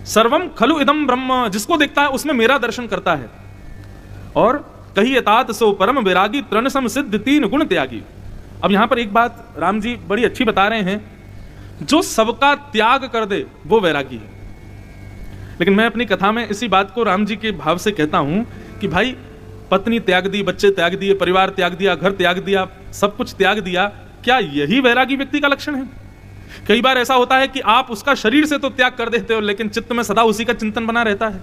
सर्वम खलु इदम ब्रह्म, जिसको देखता है उसमें मेरा दर्शन करता है। और कही तात सो परम वैरागी, तृण सम सिद्ध तीन गुण त्यागी। अब यहां पर एक बात राम जी बड़ी अच्छी बता रहे हैं, जो सबका त्याग कर दे वो वैरागी है। लेकिन मैं अपनी कथा में इसी बात को राम जी के भाव से कहता हूं कि भाई पत्नी त्याग दी, बच्चे त्याग दिए, परिवार त्याग दिया, घर त्याग दिया, सब कुछ त्याग दिया, क्या यही वैरागी व्यक्ति का लक्षण है? कई बार ऐसा होता है कि आप उसका शरीर से तो त्याग कर देते हो, लेकिन चित्त में सदा उसी का चिंतन बना रहता है,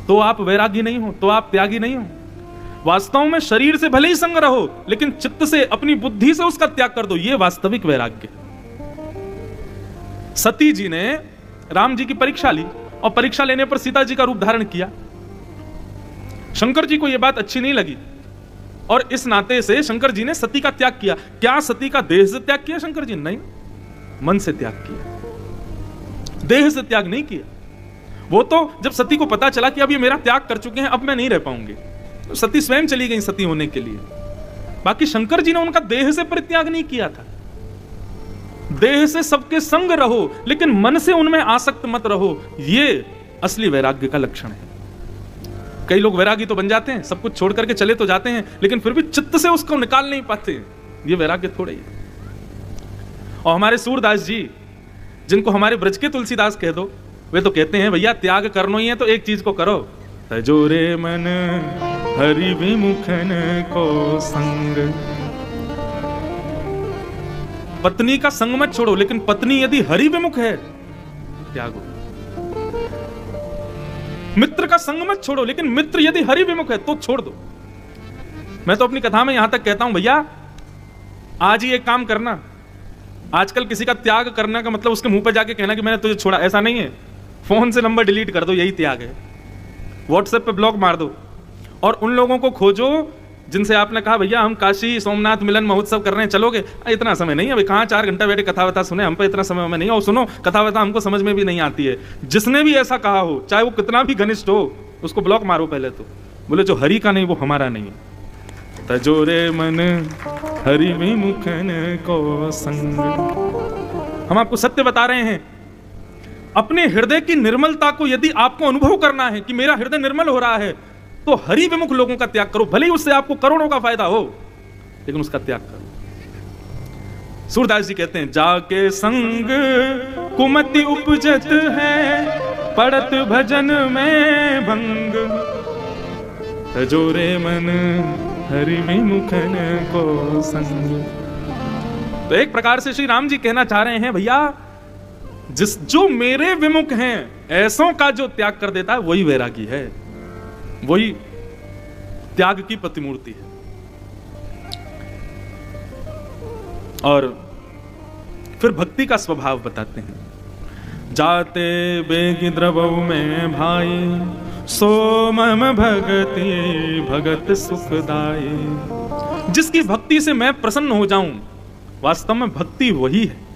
तो आप वैरागी नहीं हो, तो आप त्यागी नहीं हो। वास्तव में शरीर से भले ही संग रहो, लेकिन चित्त से, अपनी बुद्धि से उसका त्याग कर दो, यह वास्तविक वैराग्य। सती जी ने राम जी की परीक्षा ली और परीक्षा लेने पर सीता जी का रूप धारण किया। शंकर जी को यह बात अच्छी नहीं लगी और इस नाते से शंकर जी ने सती का त्याग किया। क्या सती का देह से त्याग किया शंकर जी? नहीं, मन से त्याग किया, देह से त्याग नहीं किया। वो तो जब सती को पता चला कि अब ये मेरा त्याग कर चुके हैं, अब मैं नहीं रह पाऊंगी, तो सती स्वयं चली गई सती होने के लिए। बाकी शंकर जी ने उनका देह से परित्याग नहीं किया था। देह से सबके संग रहो, लेकिन मन से उनमें आसक्त मत रहो, ये असली वैराग्य का लक्षण है। कई लोग वैरागी तो बन जाते हैं, सब कुछ छोड़ करके चले तो जाते हैं, लेकिन फिर भी चित्त से उसको निकाल नहीं पाते। ये वैराग्य थोड़ा ही है। और हमारे सूरदास जी, जिनको हमारे ब्रज के तुलसीदास कह दो, वे तो कहते हैं भैया त्याग करना ही है तो एक चीज को करो, तजोरे मन हरि विमुखन को संग। पत्नी का संग मत छोड़ो, लेकिन पत्नी यदि हरि विमुख है त्यागो। मित्र का संग मत छोड़ो, लेकिन मित्र यदि हरि विमुख है तो छोड़ दो। मैं तो अपनी कथा में यहां तक कहता हूं, भैया आज ही एक काम करना। आजकल किसी का त्याग करने का मतलब उसके मुंह पे जाके कहना कि मैंने तुझे छोड़ा, ऐसा नहीं है। फोन से नंबर डिलीट कर दो, यही त्याग है। व्हाट्सएप पे ब्लॉक मार दो और उन लोगों को खोजो जिनसे आपने कहा भैया हम काशी सोमनाथ मिलन महोत्सव कर रहे हैं, चलोगे? इतना समय नहीं है, अभी कहाँ 4 घंटा बैठे कथा वथा सुने, हम पे इतना समय में नहीं। और सुनो, कथा वथा हमको समझ में भी नहीं आती है। जिसने भी ऐसा कहा हो, चाहे वो कितना भी घनिष्ठ हो, उसको ब्लॉक मारो पहले तो। बोले जो हरि का नहीं वो हमारा नहीं है। तजोरे मन हरि विमुखन को संग। हम आपको सत्य बता रहे हैं। अपने हृदय की निर्मलता को यदि आपको अनुभव करना है कि मेरा हृदय निर्मल हो रहा है, तो हरि विमुख लोगों का त्याग करो। भले ही उससे आपको करोड़ों का फायदा हो, लेकिन उसका त्याग करो। सूरदास जी कहते हैं, जाके संग कुमति उपजत है, पड़त भजन में भंग। तजोरे मन हरि विमुखन को संग। तो एक प्रकार से श्री राम जी कहना चाह रहे हैं, भैया जो मेरे विमुख हैं, ऐसों का जो त्याग कर देता है वही वैरागी है, वही त्याग की प्रतिमूर्ति है। और फिर भक्ति का स्वभाव बताते हैं। जाते बेग द्रवौ में भाई, सो मम भगति भगत सुखदाई। जिसकी भक्ति से मैं प्रसन्न हो जाऊं, वास्तव में भक्ति वही है।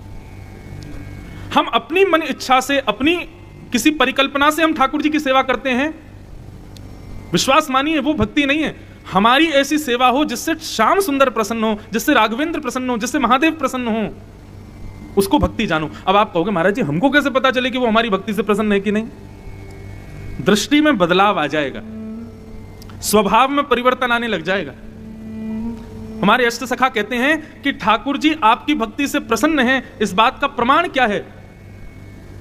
हम अपनी मन इच्छा से, अपनी किसी परिकल्पना से हम ठाकुर जी की सेवा करते हैं, विश्वास मानिए वो भक्ति नहीं है। हमारी ऐसी सेवा हो जिससे श्याम सुंदर प्रसन्न हो, जिससे राघवेंद्र प्रसन्न हो, जिससे महादेव प्रसन्न हो, उसको भक्ति जानो। अब आप कहोगे महाराज जी हमको कैसे पता चले कि वो हमारी भक्ति से प्रसन्न है कि नहीं? दृष्टि में बदलाव आ जाएगा, स्वभाव में परिवर्तन आने लग जाएगा। हमारे अष्ट सखा कहते हैं कि ठाकुर जी आपकी भक्ति से प्रसन्न हैं, इस बात का प्रमाण क्या है?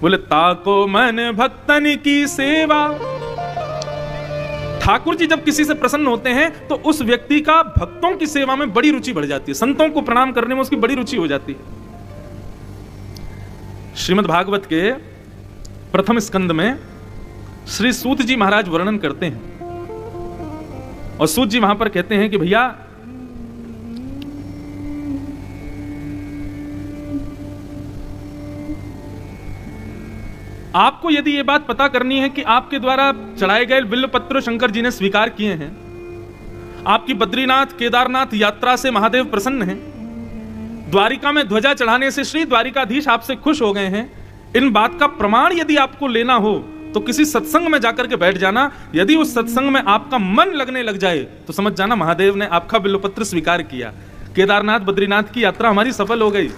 बोले ताको मन भक्तन की सेवा। ठाकुर जी जब किसी से प्रसन्न होते हैं तो उस व्यक्ति का भक्तों की सेवा में बड़ी रुचि बढ़ जाती है, संतों को प्रणाम करने में उसकी बड़ी रुचि हो जाती है। श्रीमद् भागवत के प्रथम स्कंद में श्री सूत जी महाराज वर्णन करते हैं और सूत जी वहां पर कहते हैं कि भैया आपको यदि यह बात पता करनी है कि आपके द्वारा चढ़ाए गए बिल्व पत्र शंकर जी ने स्वीकार किए हैं, आपकी बद्रीनाथ केदारनाथ यात्रा से महादेव प्रसन्न हैं, द्वारिका में ध्वजा चढ़ाने से श्री द्वारिकाधीश आपसे खुश हो गए हैं, इन बात का प्रमाण यदि आपको लेना हो तो किसी सत्संग में जाकर के बैठ जाना। यदि उस सत्संग में आपका मन लगने लग जाए तो समझ जाना महादेव ने आपका बिल्व पत्र स्वीकार किया, केदारनाथ बद्रीनाथ की यात्रा हमारी सफल हो गई।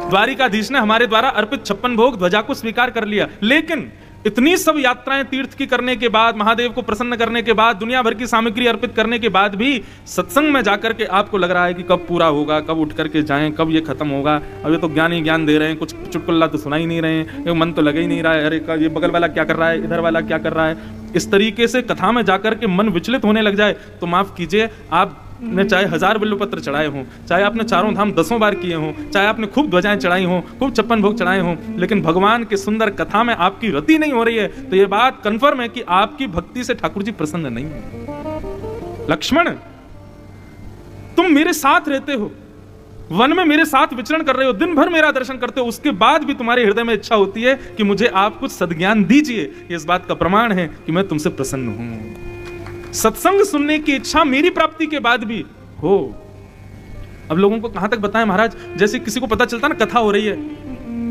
द्वारिकाधीश ने हमारे द्वारा अर्पित 56 भोग ध्वजा को स्वीकार कर लिया, लेकिन इतनी सब यात्राएं तीर्थ की करने के बाद, महादेव को प्रसन्न करने के बाद, दुनिया भर की सामग्री अर्पित करने के बाद भी सत्संग में जाकर के आपको लग रहा है कि कब पूरा होगा, कब उठ करके जाएं, कब ये खत्म होगा। अब ये तो ज्ञान ही ज्ञान दे रहे हैं, कुछ चुटकुल्ला तो सुना ही नहीं रहे हैं, मन तो लग ही नहीं रहा है, अरे ये बगल वाला क्या कर रहा है, इधर वाला क्या कर रहा है। इस तरीके से कथा में जाकर के मन विचलित होने लग जाए तो माफ कीजिए, आपने चाहे 1000 बिल्वपत्र चढ़ाए हों, चाहे आपने चारों धाम 10 बार किए हों, चाहे आपने खूब ध्वजाएं चढ़ाई हों, खूब 56 भोग चढ़ाए हों, लेकिन भगवान की सुंदर कथा में आपकी रति नहीं हो रही है, तो यह बात कंफर्म है कि आपकी भक्ति से ठाकुर जी प्रसन्न नहीं है। लक्ष्मण, तुम मेरे साथ रहते हो, वन में मेरे साथ विचरण कर रहे हो, दिन भर मेरा दर्शन करते हो, उसके बाद भी तुम्हारे हृदय में इच्छा होती है कि मुझे आप कुछ सद्ज्ञान दीजिए। ये इस बात का प्रमाण है कि मैं तुमसे प्रसन्न हूं। सत्संग सुनने की इच्छा मेरी प्राप्ति के बाद भी हो। अब लोगों को कहां तक बताएं महाराज, जैसे किसी को पता चलता ना कथा हो रही है,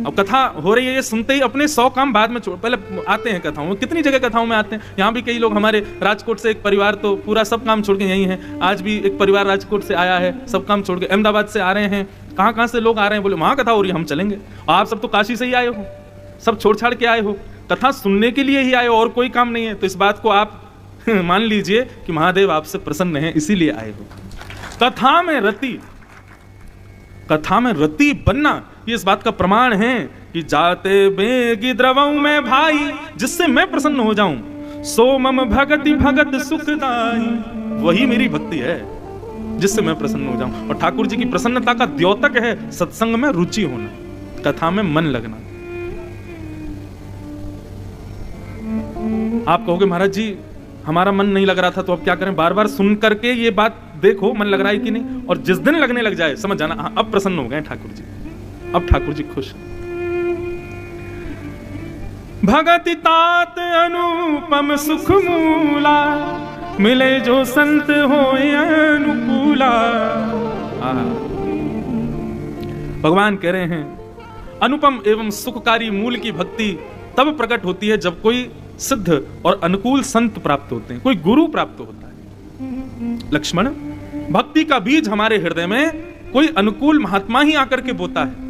अब कथा हो रही है, ये सुनते ही अपने 100 काम बाद में छोड़, पहले आते हैं कथाओं में, कितनी जगह कथाओं में आते हैं। यहाँ भी कई लोग, हमारे राजकोट से एक परिवार तो पूरा सब काम छोड़ के यहीं है, आज भी एक परिवार राजकोट से आया है, सब काम छोड़ के अहमदाबाद से आ रहे हैं, कहाँ से लोग आ रहे हैं, बोले वहां कथा हो रही है, हम चलेंगे। आप सब तो काशी से ही आए हो, सब छोड़ छाड़ के आए हो, कथा सुनने के लिए ही आए हो और कोई काम नहीं है, तो इस बात को आप मान लीजिए कि महादेव आपसे प्रसन्न है, इसीलिए आए हो। कथा में रति, कथा में रति बनना ये इस बात का प्रमाण है कि जाते बेगी द्रवऊ में भाई, जिससे मैं प्रसन्न हो जाऊं, सो मम भगति भगत सुखदाई, वही मेरी भक्ति है जिससे मैं प्रसन्न हो जाऊं। और ठाकुर जी की प्रसन्नता का द्योतक है सत्संग में रुचि होना, कथा में मन लगना। आप कहोगे महाराज जी हमारा मन नहीं लग रहा था, तो अब क्या करें? बार बार सुन करके ये बात देखो मन लग रहा है कि नहीं, और जिस दिन लगने लग जाए समझ जाना हाँ, अब प्रसन्न हो गए ठाकुर जी, अब ठाकुर जी खुश। भगति तात अनुपम सुख मूला, मिले जो संत होए अनुकूला। भगवान कह रहे हैं अनुपम एवं सुखकारी मूल की भक्ति तब प्रकट होती है जब कोई सिद्ध और अनुकूल संत प्राप्त होते हैं, कोई गुरु प्राप्त होता है। लक्ष्मण, भक्ति का बीज हमारे हृदय में कोई अनुकूल महात्मा ही आकर के बोता है।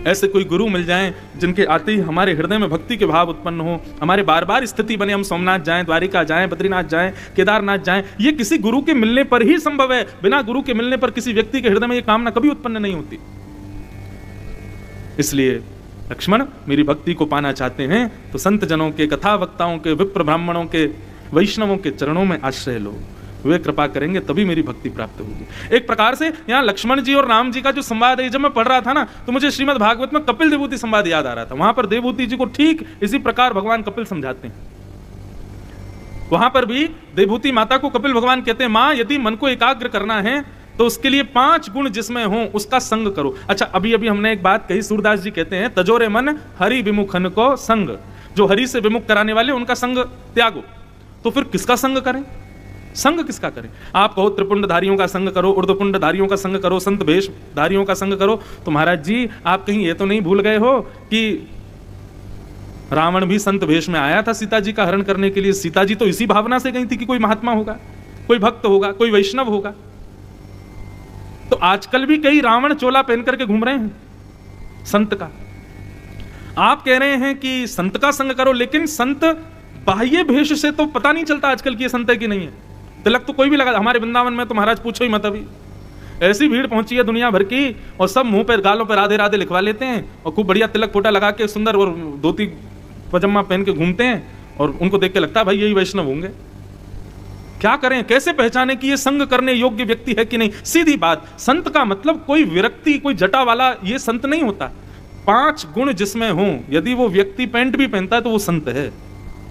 ऐसे कोई गुरु मिल जाएं जिनके आते ही हमारे हृदय में भक्ति के भाव उत्पन्न हो, हमारे बार बार स्थिति बने, हम सोमनाथ जाएं, द्वारिका जाएं, बद्रीनाथ जाएं, केदारनाथ जाएं। ये किसी गुरु के मिलने पर ही संभव है, बिना गुरु के मिलने पर किसी व्यक्ति के हृदय में ये कामना कभी उत्पन्न नहीं होती। इसलिए लक्ष्मण, मेरी भक्ति को पाना चाहते हैं तो संत जनों के, कथा वक्ताओं के, विप्र ब्राह्मणों के, वैष्णवों के चरणों में आश्रय लो, वे कृपा करेंगे तभी मेरी भक्ति प्राप्त होगी। एक प्रकार से यहाँ लक्ष्मण जी और राम जी का जो संवाद है, जब मैं पढ़ रहा था ना तो मुझे श्रीमद् भागवत में कपिल देवहूति संवाद याद आ रहा था। वहां पर देवहूति जी को ठीक इसी प्रकार भगवान कपिल समझाते हैं। वहां पर भी देवहूति माता को कपिल भगवान कहते हैं, मां यदि मन को एकाग्र करना है तो उसके लिए 5 गुण जिसमें हो उसका संग करो। अच्छा, अभी अभी हमने एक बात कही, सूरदास जी कहते हैं तजोरे मन हरि विमुखन को संग, जो हरि से विमुख कराने वाले उनका संग त्यागो। तो फिर किसका संग करें? संग किसका करें? आप कहो त्रिपुंडधारियों का संग करो, ऊर्ध्वपुंडधारियों का संग करो, संत वेशधारियों का संग करो, तो महाराज जी आप कहीं ये तो नहीं भूल गए हो कि रावण भी संत वेश में आया था सीता जी का हरण करने के लिए। सीता जी तो इसी भावना से गई थी कि कोई महात्मा होगा, कोई भक्त होगा, कोई वैष्णव होगा। तो आजकल भी कई रावण चोला पहन करके घूम रहे हैं संत का। आप कह रहे हैं कि संत का संग करो, लेकिन संत बाह्य भेष से तो पता नहीं चलता आजकल की ये संत है कि नहीं है। तिलक तो कोई भी लगा, हमारे वृंदावन में तो महाराज पूछो ही मत, अभी ऐसी भीड़ पहुंची है दुनिया भर की, और सब मुंह पर गालों पर राधे राधे लिखवा लेते हैं और खूब बढ़िया तिलक फोटा लगा के सुंदर और धोती पजामा पहन के घूमते हैं, और उनको देख के लगता है भाई यही वैष्णव होंगे। क्या करें, कैसे पहचाने कि ये संग करने योग्य व्यक्ति है कि नहीं? सीधी बात, संत का मतलब कोई विरक्ति, कोई जटा वाला ये संत नहीं होता। 5 गुण जिसमें हो, यदि वो व्यक्ति पैंट भी पहनता है तो वो संत है।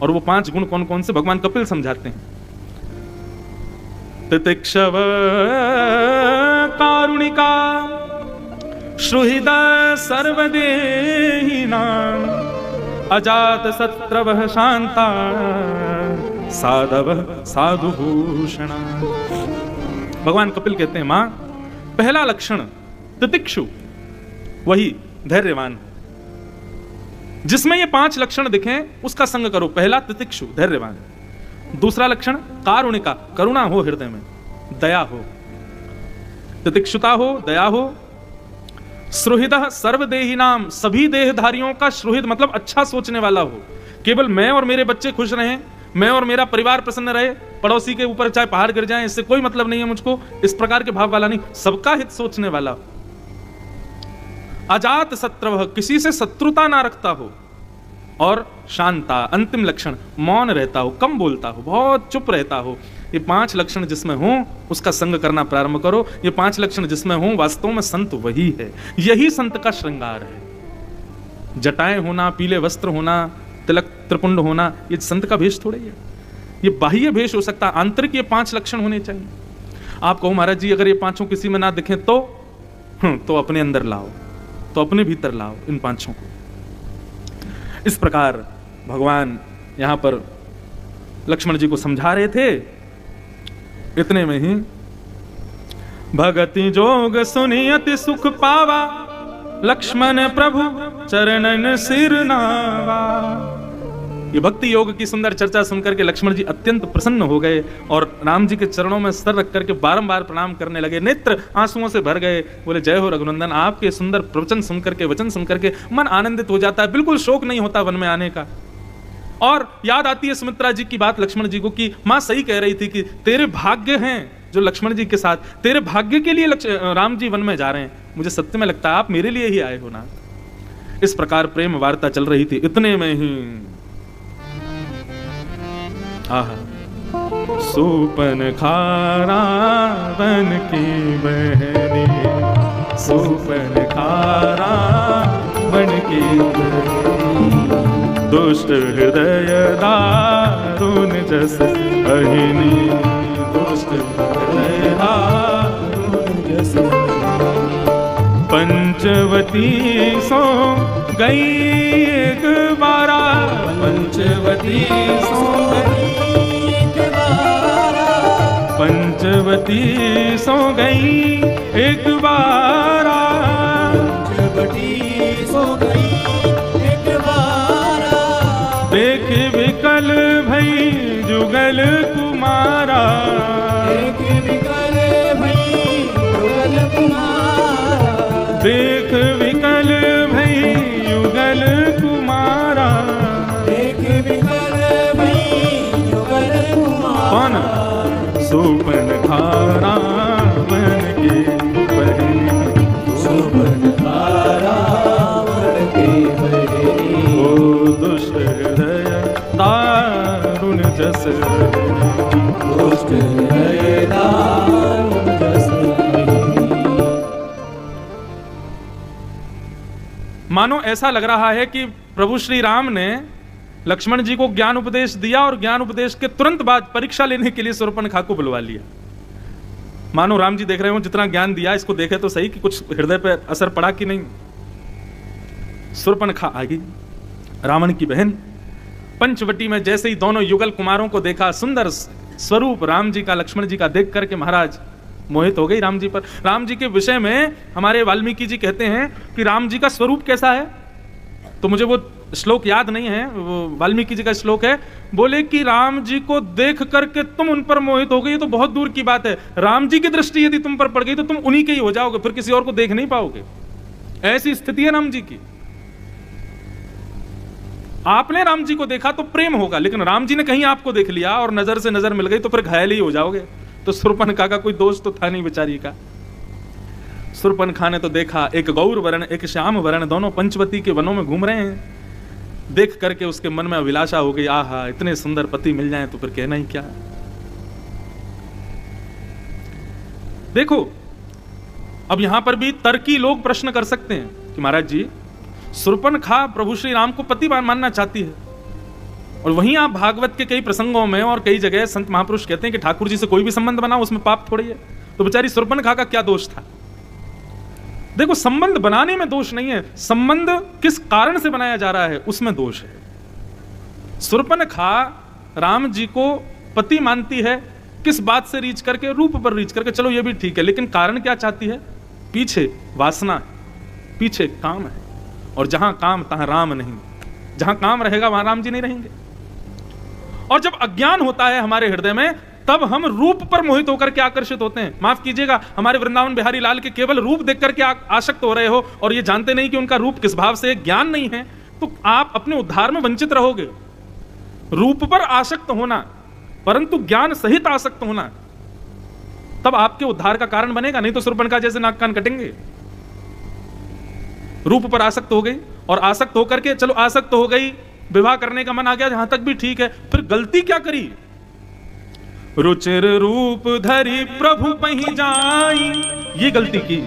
और वो 5 गुण कौन कौन से भगवान कपिल समझाते हैं। तितिक्षव कारुणिका श्रुहृदा सर्वदेहिना अजात शत्रवः शांता साधव साधुभूषण। भगवान कपिल कहते हैं मां, पहला लक्षण तितिक्षु, वही धैर्यवान, जिसमें ये 5 लक्षण दिखें उसका संग करो। पहला तितिक्षु, धैर्यवान। दूसरा लक्षण कारुणिका, करुणा हो हृदय में, दया हो, तितिक्षुता हो, दया हो। सुहृदः सर्वदेहिनाम, सभी देहधारियों का सुहृद मतलब अच्छा सोचने वाला हो। केवल मैं और मेरे बच्चे खुश रहें, मैं और मेरा परिवार प्रसन्न रहे, पड़ोसी के ऊपर चाहे पहाड़ गिर जाए इससे कोई मतलब नहीं है मुझको, इस प्रकार के भाव वाला नहीं, सबका हित सोचने वाला। अजात शत्रवः, किसी से शत्रुता ना रखता हो। और शांता, अंतिम लक्षण मौन रहता हो, कम बोलता हो, बहुत चुप रहता हो। ये 5 लक्षण जिसमें हो उसका संग करना प्रारंभ करो। ये 5 लक्षण जिसमें हो वास्तव में संत वही है, यही संत का श्रृंगार है। जटाएं होना, पीले वस्त्र होना, तिलक त्रिपुंड होना, ये संत का भेष थोड़ा ही है। ये बाह्य भेष हो सकता है, आंतरिक ये 5 लक्षण होने चाहिए। आप कहो महाराज जी अगर ये 5 किसी में ना दिखें तो अपने अंदर लाओ, तो अपने भीतर लाओ इन 5 को। इस प्रकार भगवान यहां पर लक्ष्मण जी को समझा रहे थे। इतने में ही भगति जोग सुनियति सुख पावा, लक्ष्मण प्रभु चरणन सिर नावा। ये भक्ति योग की सुंदर चर्चा सुनकर के लक्ष्मण जी अत्यंत प्रसन्न हो गए और राम जी के चरणों में सर रख करके बारंबार प्रणाम करने लगे। नेत्र आंसुओं से भर गए। बोले जय हो रघुनंदन, आपके सुंदर प्रवचन सुनकर के, वचन सुनकर के मन आनंदित हो जाता है, बिल्कुल शोक नहीं होता वन में आने का। और याद आती है सुमित्रा जी की बात लक्ष्मण जी को कि मां सही कह रही थी कि तेरे भाग्य हैं जो लक्ष्मण जी के साथ, तेरे भाग्य के लिए राम जी वन में जा रहे हैं। मुझे सत्य में लगता है आप मेरे लिए ही आए हो ना। इस प्रकार प्रेम वार्ता चल रही थी। इतने में ही सूपन खारा बन की बहनी, सूपन खारा बन की बहनी, दुष्ट हृदय दारुण जस अहिनी, दुष्ट हृदय दारुण जस। पंचवती सो गई एक बारा, पंचवती सो गई एक बारा, पंचवती सो गई एक बारा, पंचवती सो गई एक बारा। देख विकल भई जुगल कुमारा, देख विकल भई जुगल कुमारा, देख विकल भई युगल कुमारा, देख विकल भई युगल कुमारा। सूपन खारा बन के बहनी, सूपन खारा बन के बहनी, ओ दुष्ट हृदय दारुण जस, दुष्ट हृदय दारुण जस। मानो ऐसा लग रहा है कि प्रभु श्री राम ने लक्ष्मण जी को ज्ञान उपदेश दिया और ज्ञान उपदेश के तुरंत बाद परीक्षा लेने के लिए शूर्पणखा को बुलवा लिया। मानो राम जी देख रहे हो जितना ज्ञान दिया इसको देखे तो सही कि कुछ हृदय पर असर पड़ा कि नहीं। शूर्पणखा आ गई, रावण की बहन। पंचवटी में जैसे ही दोनों युगल कुमारों को देखा, सुंदर स्वरूप राम जी का, लक्ष्मण जी का देख करके महाराज मोहित हो गई राम जी पर। राम जी के विषय में हमारे वाल्मीकि जी कहते हैं कि राम जी का स्वरूप कैसा है, तो मुझे वो श्लोक याद नहीं है, वो वाल्मीकि जी का श्लोक है। बोले कि राम जी को देख करके तुम उन पर मोहित हो गई तो बहुत दूर की बात है, राम जी की दृष्टि यदि तुम पर पड़ गई तो तुम उन्हीं के ही हो जाओगे, फिर किसी और को देख नहीं पाओगे। ऐसी स्थिति है राम जी की। आपने राम जी को देखा तो प्रेम होगा, लेकिन राम जी ने कहीं आपको देख लिया और नजर से नजर मिल गई तो फिर घायल ही हो जाओगे। तो शूर्पणखा का कोई दोष तो था नहीं बेचारी का। शूर्पणखा ने तो देखा एक गौर वर्ण एक श्याम वर्ण, दोनों पंचवती के वनों में घूम रहे हैं। देख करके उसके मन में अभिलाषा हो गई, आहा इतने सुंदर पति मिल जाएं तो फिर कहना ही क्या। देखो अब यहां पर भी तर्की लोग प्रश्न कर सकते हैं कि महाराज जी शूर्पणखा प्रभु श्री राम को पति मानना चाहती है, और वहीं आप भागवत के कई प्रसंगों में और कई जगह संत महापुरुष कहते हैं कि ठाकुर जी से कोई भी संबंध बनाओ उसमें पाप थोड़ी है। तो बेचारी शूर्पणखा का क्या दोष था। देखो संबंध बनाने में दोष नहीं है, संबंध किस कारण से बनाया जा रहा है उसमें दोष है। शूर्पणखा राम जी को पति मानती है, किस बात से रीच करके, रूप पर रीच करके, चलो ये भी ठीक है, लेकिन कारण क्या चाहती है, पीछे वासना है, पीछे काम है, और जहां काम तहां राम नहीं, जहां काम रहेगा वहां राम जी नहीं रहेंगे। और जब अज्ञान होता है हमारे हृदय में तब हम रूप पर मोहित होकर के आकर्षित होते हैं। माफ कीजिएगा, हमारे वृंदावन बिहारी लाल के केवल रूप देख करके आसक्त हो रहे हो और ये जानते नहीं कि उनका रूप किस भाव से, ज्ञान नहीं है, तो आप अपने उद्धार में वंचित रहोगे। रूप पर आसक्त होना, परंतु ज्ञान सहित आसक्त होना, तब आपके उद्धार का कारण बनेगा, नहीं तो शूर्पणखा जैसे नाक कान कटेंगे। रूप पर आसक्त हो गई और आसक्त होकर के, चलो आसक्त हो गई, विवाह करने का मन आ गया, यहां तक भी ठीक है, फिर गलती क्या करी? रुचिर रूप धरी प्रभु पही जाई, ये गलती की।